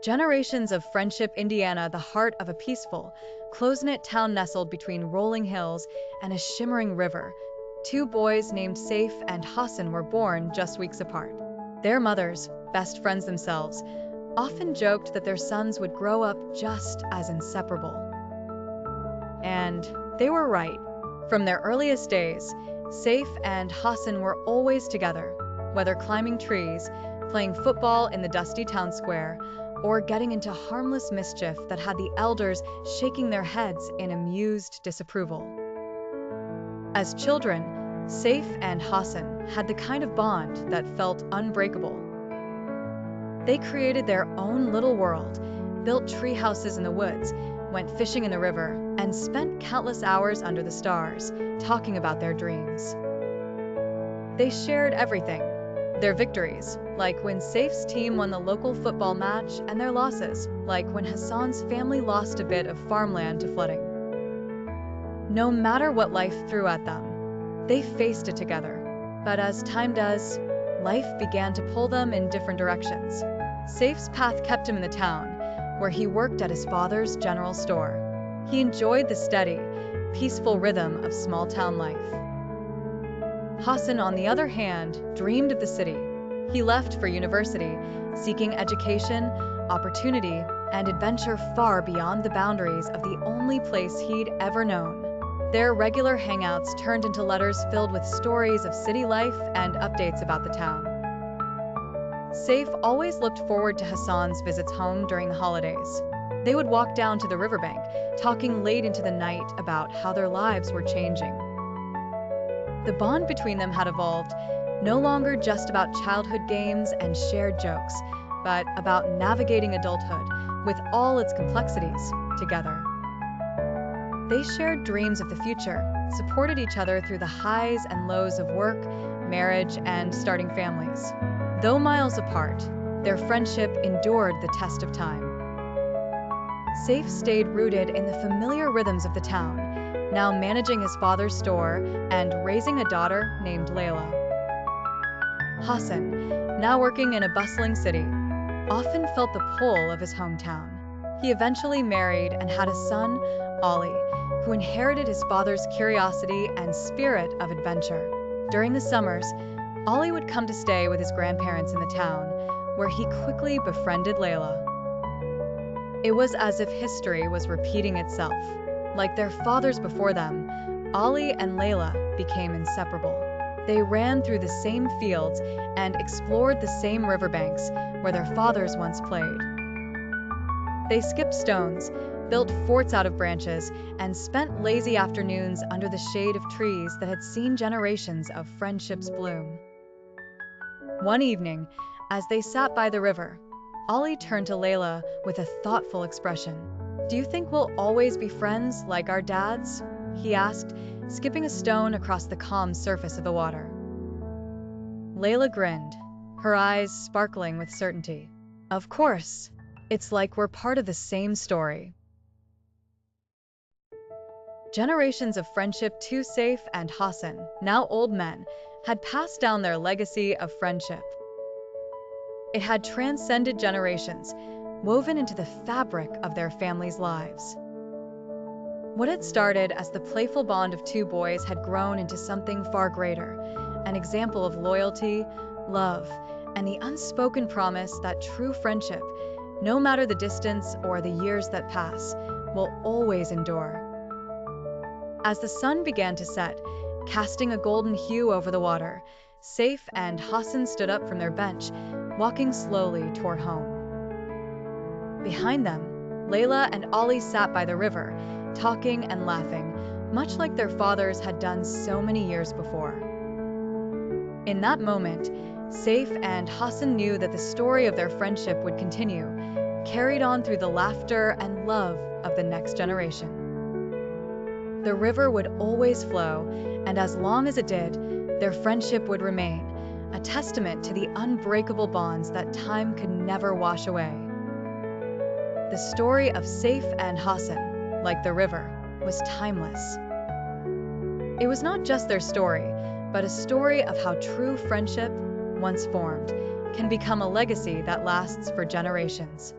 Generations of friendship. Indiana, the heart of a peaceful, close-knit town nestled between rolling hills and a shimmering river. Two boys named Saif and Hassan were born just weeks apart. Their mothers, best friends themselves, often joked that their sons would grow up just as inseparable. And they were right. From their earliest days, Saif and Hassan were always together, whether climbing trees, playing football in the dusty town square, or getting into harmless mischief that had the elders shaking their heads in amused disapproval. As children, Saif and Hassan had the kind of bond that felt unbreakable. They created their own little world, built tree houses in the woods, went fishing in the river, and spent countless hours under the stars, talking about their dreams. They shared everything. Their victories, like when Saif's team won the local football match, and their losses, like when Hassan's family lost a bit of farmland to flooding. No matter what life threw at them, they faced it together. But as time does, life began to pull them in different directions. Saif's path kept him in the town, where he worked at his father's general store. He enjoyed the steady, peaceful rhythm of small-town life. Hassan, on the other hand, dreamed of the city. He left for university, seeking education, opportunity, and adventure far beyond the boundaries of the only place he'd ever known. Their regular hangouts turned into letters filled with stories of city life and updates about the town. Saif always looked forward to Hassan's visits home during the holidays. They would walk down to the riverbank, talking late into the night about how their lives were changing. The bond between them had evolved, no longer just about childhood games and shared jokes, but about navigating adulthood with all its complexities together. They shared dreams of the future, supported each other through the highs and lows of work, marriage, and starting families. Though miles apart, their friendship endured the test of time. Saif stayed rooted in the familiar rhythms of the town, now managing his father's store and raising a daughter named Layla. Hassan, now working in a bustling city, often felt the pull of his hometown. He eventually married and had a son, Ali, who inherited his father's curiosity and spirit of adventure. During the summers, Ali would come to stay with his grandparents in the town, where he quickly befriended Layla. It was as if history was repeating itself. Like their fathers before them, Ali and Layla became inseparable. They ran through the same fields and explored the same riverbanks where their fathers once played. They skipped stones, built forts out of branches, and spent lazy afternoons under the shade of trees that had seen generations of friendships bloom. One evening, as they sat by the river, Ali turned to Layla with a thoughtful expression. "Do you think we'll always be friends like our dads?" he asked, skipping a stone across the calm surface of the water. Layla grinned, her eyes sparkling with certainty. "Of course. It's like we're part of the same story." Generations of friendship. To Saif and Hassan, now old men, had passed down their legacy of friendship. It had transcended generations, woven into the fabric of their families' lives. What had started as the playful bond of two boys had grown into something far greater, an example of loyalty, love, and the unspoken promise that true friendship, no matter the distance or the years that pass, will always endure. As the sun began to set, casting a golden hue over the water, Saif and Hassan stood up from their bench, walking slowly toward home. Behind them, Layla and Ali sat by the river, talking and laughing, much like their fathers had done so many years before. In that moment, Saif and Hassan knew that the story of their friendship would continue, carried on through the laughter and love of the next generation. The river would always flow, and as long as it did, their friendship would remain, a testament to the unbreakable bonds that time could never wash away. The story of Saif and Hassan, like the river, was timeless. It was not just their story, but a story of how true friendship, once formed, can become a legacy that lasts for generations.